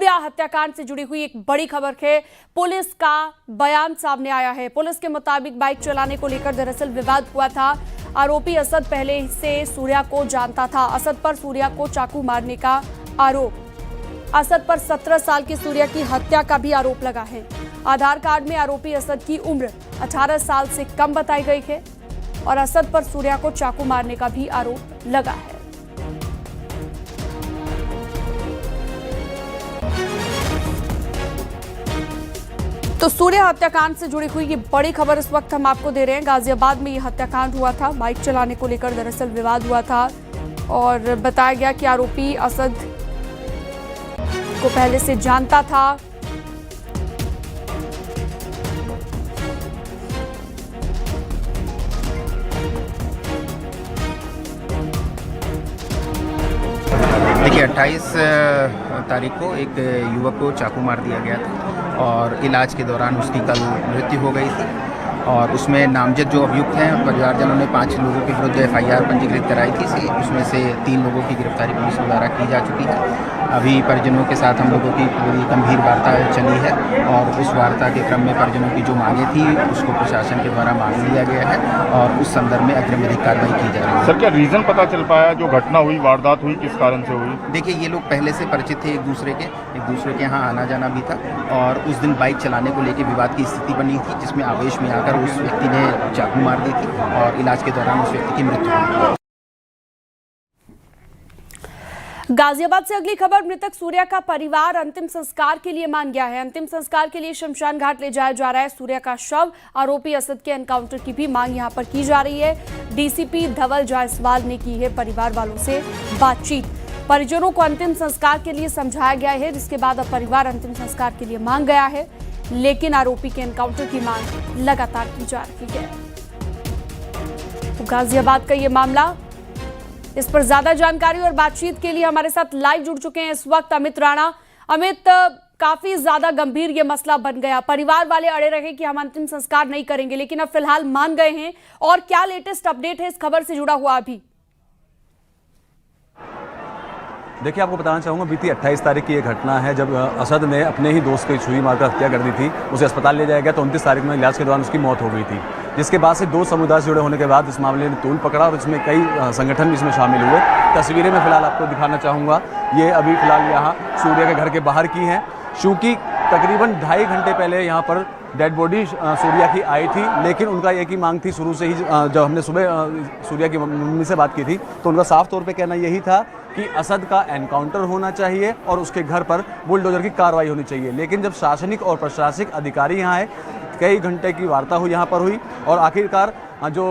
सूर्या हत्याकांड से जुड़ी हुई एक बड़ी खबर है। पुलिस का बयान सामने आया है। पुलिस के मुताबिक बाइक चलाने को लेकर दरअसल विवाद हुआ था। आरोपी असद पहले से सूर्या को जानता था। असद पर सूर्या को चाकू मारने का आरोप। असद पर 17 साल की सूर्या की हत्या का भी आरोप लगा है। आधार कार्ड में आरोपी असद की उम्र 18 साल से कम बताई गई है और असद पर सूर्या को चाकू मारने का भी आरोप लगा है। तो सूर्या हत्याकांड से जुड़ी हुई ये बड़ी खबर इस वक्त हम आपको दे रहे हैं। गाजियाबाद में ये हत्याकांड हुआ था। बाइक चलाने को लेकर दरअसल विवाद हुआ था और बताया गया कि आरोपी असद को पहले से जानता था। देखिए 28 तारीख को एक युवक को चाकू मार दिया गया था और इलाज के दौरान उसकी कल मृत्यु हो गई थी और उसमें नामजद जो अभियुक्त हैं परिवारजनों ने 5 लोगों के विरुद्ध FIR पंजीकृत कराई थी। उसमें से 3 लोगों की गिरफ्तारी पुलिस द्वारा की जा चुकी है। अभी परिजनों के साथ हम लोगों की पूरी गंभीर वार्ता चली है और उस वार्ता के क्रम में परिजनों की जो मांगें थी उसको प्रशासन के द्वारा मान लिया गया है और उस संदर्भ में अग्रिम विधिक कार्रवाई की जा रही है। सर, क्या रीजन पता चल पाया जो घटना हुई, वारदात हुई, किस कारण से हुई? देखिए ये लोग पहले से परिचित थे एक दूसरे के यहाँ आना जाना भी था और उस दिन बाइक चलाने को लेकर विवाद की स्थिति बनी थी जिसमें आवेश में आकर उस व्यक्ति ने चाकू मार दी थी और इलाज के दौरान उस व्यक्ति की मृत्यु हुई। गाजियाबाद से अगली खबर। मृतक सूर्या का परिवार अंतिम संस्कार के लिए मान गया है। अंतिम संस्कार के लिए शमशान घाट ले जाया जा रहा है सूर्या का शव। आरोपी असद के एनकाउंटर की भी मांग यहां पर की जा रही है। DCP धवल जायसवाल ने की है परिवार वालों से बातचीत। परिजनों को अंतिम संस्कार के लिए समझाया गया है, जिसके बाद अब परिवार अंतिम संस्कार के लिए मांग गया है, लेकिन आरोपी के एनकाउंटर की मांग लगातार की जा रही है। तो गाजियाबाद का ये मामला, इस पर ज्यादा जानकारी और बातचीत के लिए हमारे साथ लाइव जुड़ चुके हैं इस वक्त अमित राणा। अमित, काफी ज्यादा गंभीर ये मसला बन गया। परिवार वाले अड़े रहे कि हम अंतिम संस्कार नहीं करेंगे, लेकिन अब फिलहाल मान गए हैं। और क्या लेटेस्ट अपडेट है इस खबर से जुड़ा हुआ अभी? देखिए, आपको बताना चाहूँगा बीती 28 तारीख की ये घटना है जब असद ने अपने ही दोस्त की छुरी मारकर हत्या कर दी थी। उसे अस्पताल ले जाया गया तो 29 तारीख में इलाज के दौरान उसकी मौत हो गई थी, जिसके बाद से 2 समुदाय से जुड़े होने के बाद इस मामले ने तूल पकड़ा और इसमें कई संगठन भी इसमें शामिल हुए। तस्वीरें मैं फिलहाल आपको दिखाना चाहूँगा। ये अभी फिलहाल यहाँ सूर्या के घर के बाहर की हैं, चूँकि तकरीबन 2.5 घंटे पहले यहाँ पर डेड बॉडी सूर्या की आई थी, लेकिन उनका एक ही मांग थी शुरू से ही। जब हमने सुबह सूर्या की मम्मी से बात की थी तो उनका साफ तौर पे कहना यही था कि असद का एनकाउंटर होना चाहिए और उसके घर पर बुलडोजर की कार्रवाई होनी चाहिए। लेकिन जब शासनिक और प्रशासनिक अधिकारी यहाँ आए, कई घंटे की वार्ता हुई यहाँ पर हुई और आखिरकार जो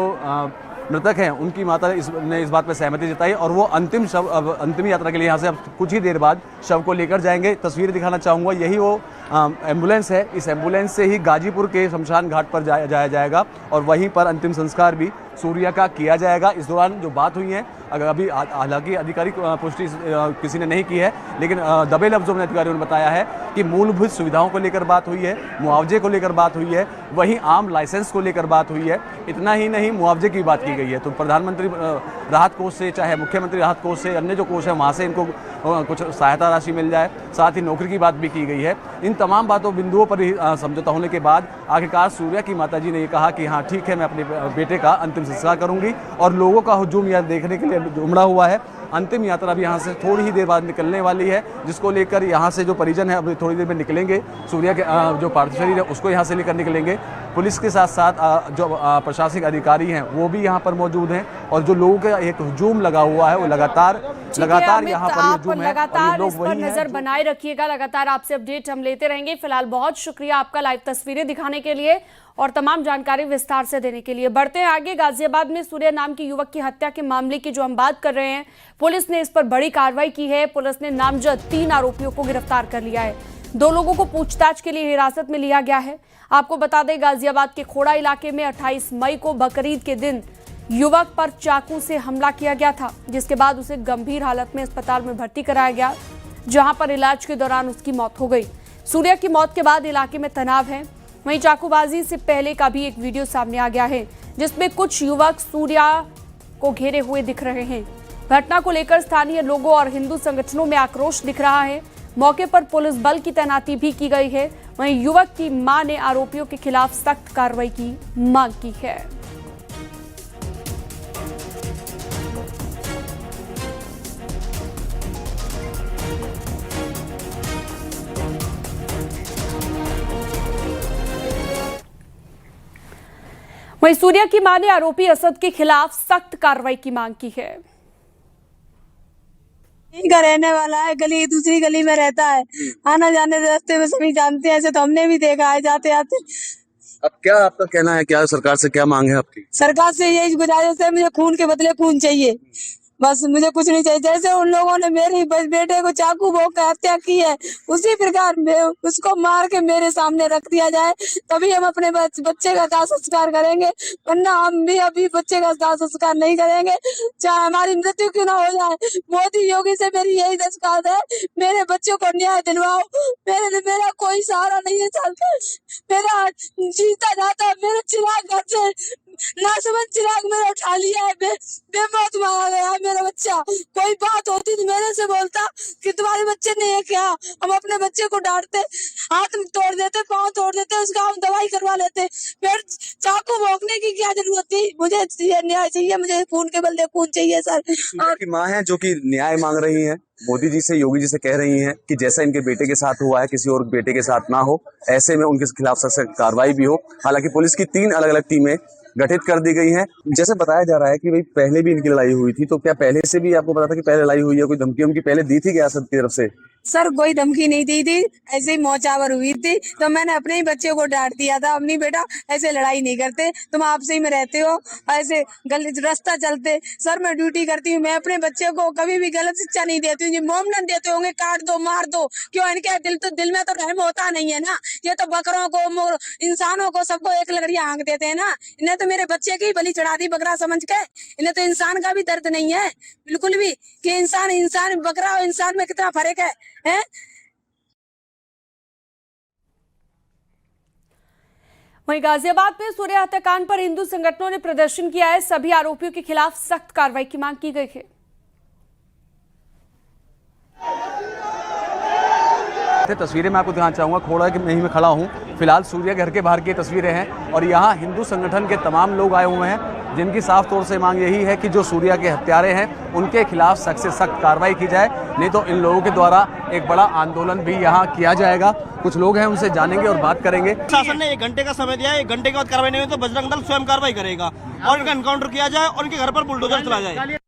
मृतक हैं उनकी माता ने इस बात पर सहमति जताई और वो अंतिम यात्रा के लिए यहाँ से अब कुछ ही देर बाद शव को लेकर जाएंगे। तस्वीर दिखाना चाहूँगा, यही वो एम्बुलेंस है। इस एम्बुलेंस से ही गाजीपुर के शमशान घाट पर जाया जाएगा और वहीं पर अंतिम संस्कार भी सूर्या का किया जाएगा। इस दौरान जो बात हुई है, अगर अभी हालांकि आधिकारिक पुष्टि किसी ने नहीं की है, लेकिन दबे लफ्जों में अधिकारियों ने बताया है कि मूलभूत सुविधाओं को लेकर बात हुई है, मुआवजे को लेकर बात हुई है, वहीं आम लाइसेंस को लेकर बात हुई है। इतना ही नहीं, मुआवजे की बात की गई है। तो प्रधानमंत्री राहत कोष से, चाहे मुख्यमंत्री राहत कोष से, अन्य जो कोष है वहाँ से इनको कुछ सहायता राशि मिल जाए। साथ ही नौकरी की बात भी की गई है। इन तमाम बातों बिंदुओं पर ही समझौता होने के बाद आखिरकार सूर्या की माताजी ने ये कहा कि हाँ ठीक है, मैं अपने बेटे का अंतिम संस्कार करूंगी। और लोगों का हुजूम यह देखने के लिए उमड़ा हुआ है। अंतिम यात्रा भी यहाँ से थोड़ी ही देर बाद निकलने वाली है, जिसको लेकर यहाँ से जो परिजन है अभी थोड़ी देर में निकलेंगे। सूर्या के जो पार्थिव शरीर है उसको यहाँ से लेकर निकलेंगे। पुलिस के साथ साथ जो प्रशासनिक अधिकारी हैं वो भी यहाँ पर मौजूद हैं और जो लोगों का एक हुजूम लगा हुआ है वो लगातार यहाँ पर हुजूम है। लगातार इस पर नजर बनाए रखिएगा। लगातार आपसे अपडेट हम लेते रहेंगे। फिलहाल बहुत शुक्रिया आपका लाइव तस्वीरें दिखाने के लिए और तमाम जानकारी विस्तार से देने के लिए। बढ़ते हैं आगे। गाजियाबाद में सूर्या नाम के युवक की हत्या के मामले की जो हम बात कर रहे हैं, पुलिस ने इस पर बड़ी कार्रवाई की है। पुलिस ने नामजद 3 आरोपियों को गिरफ्तार कर लिया है। 2 लोगों को पूछताछ के लिए हिरासत में लिया गया है। आपको बता दें, गाजियाबाद के खोड़ा इलाके में 28 मई को बकरीद के दिन युवक पर चाकू से हमला किया गया था, जिसके बाद उसे गंभीर हालत में अस्पताल में भर्ती कराया गया, जहां पर इलाज के दौरान उसकी मौत हो गई। सूर्या की मौत के बाद इलाके में तनाव है। वहीं चाकूबाजी से पहले का भी एक वीडियो सामने आ गया है, जिसमें कुछ युवक सूर्या को घेरे हुए दिख रहे हैं। घटना को लेकर स्थानीय लोगों और हिंदू संगठनों में आक्रोश दिख रहा है। मौके पर पुलिस बल की तैनाती भी की गई है। वहीं युवक की मां ने आरोपियों के खिलाफ सख्त कार्रवाई की मांग की है। वहीं सूर्या की मां ने आरोपी असद के खिलाफ सख्त कार्रवाई की मांग की है। का रहने वाला है, गली दूसरी गली में रहता है, आना जाने रास्ते में सभी जानते हैं, ऐसे तो हमने भी देखा है जाते आते। अब क्या आपका कहना है, क्या सरकार से क्या मांग है आपकी? सरकार से यही गुजारिश है, मुझे खून के बदले खून चाहिए, बस मुझे कुछ नहीं चाहिए। जैसे उन लोगों ने मेरे बेटे को चाकू भोंक कर हत्या की है, उसी प्रकार उसको मार के मेरे सामने रख दिया जाए, तभी हम अपने बच्चे का दाह संस्कार करेंगे, वरना हम भी अभी बच्चे का दाह संस्कार नहीं करेंगे, चाहे हमारी मृत्यु क्यों ना हो जाए। मोदी योगी से मेरी यही दरख्वास्त है, मेरे बच्चों को न्याय दिलवाओ। मेरा कोई सहारा नहीं है, चलता मेरा जीता जाता, मेरे चिराग घर से नासमझ चिराग मेरा उठा लिया है, बेमौत मारा गया है मेरा बच्चा। कोई बात होती तो मेरे से बोलता कि तुम्हारे बच्चे ने ये किया, हम अपने बच्चे को डांटते, हाथ तोड़ देते, पाँव तोड़ देते, उसका हम दवाई करवा लेते, फिर चाकू भोंकने की क्या जरूरत थी। मुझे न्याय चाहिए, मुझे खून के बदले खून चाहिए सर। आपकी माँ है जो कि न्याय मांग रही है, मोदी जी से, योगी जी से कह रही हैं कि जैसा इनके बेटे के साथ हुआ है किसी और बेटे के साथ ना हो, ऐसे में उनके खिलाफ सख्त कार्रवाई भी हो। हालांकि पुलिस की 3 अलग अलग टीमें गठित कर दी गई हैं। जैसे बताया जा रहा है कि भाई पहले भी इनकी लड़ाई हुई थी, तो क्या पहले से भी आपको पता था कि पहले लड़ाई हुई है? कोई धमकी उनकी पहले दी थी क्या असद की तरफ से? सर कोई धमकी नहीं दी थी, ऐसे ही मौचावर हुई थी, तो मैंने अपने ही बच्चे को डांट दिया था, अपनी बेटा ऐसे लड़ाई नहीं करते, तुम आपसे ही में रहते हो, ऐसे गलत रास्ता चलते। सर मैं ड्यूटी करती हूँ, मैं अपने बच्चे को कभी भी गलत शिक्षा नहीं देती हूँ। मोम न देते होंगे काट दो मार दो, क्यों इनके दिल में तो रहम होता नहीं है ना। ये तो बकरों को, इंसानों को, सबको एक लकड़ियां हाँक देते हैं ना। इन्हें तो मेरे बच्चे की बलि चढ़ा दी बकरा समझ के, इन्हें तो इंसान का भी दर्द नहीं है बिल्कुल भी, कि इंसान बकरा और इंसान में कितना फर्क है। वहीं गाजियाबाद में सूर्या हत्याकांड पर हिंदू संगठनों ने प्रदर्शन किया है। सभी आरोपियों के खिलाफ सख्त कार्रवाई की मांग की गई है। तस्वीरें मैं आपको दिखाना चाहूँगा, खोड़ा कि मैं खड़ा हूँ फिलहाल, सूर्या घर के बाहर की तस्वीरें हैं और यहाँ हिंदू संगठन के तमाम लोग आए हुए हैं, जिनकी साफ तौर से मांग यही है कि जो सूर्या के हत्यारे हैं उनके खिलाफ सख्त से सख्त कार्रवाई की जाए, नहीं तो इन लोगों के द्वारा एक बड़ा आंदोलन भी यहाँ किया जाएगा। कुछ लोग हैं, उनसे जानेंगे और बात करेंगे। शासन ने 1 घंटे का समय दिया है, 1 घंटे के बाद कार्रवाई नहीं हुई तो बजरंग दल स्वयं कार्रवाई करेगा और इनका एनकाउंटर किया जाए और इनके घर पर बुलडोजर चला जाए।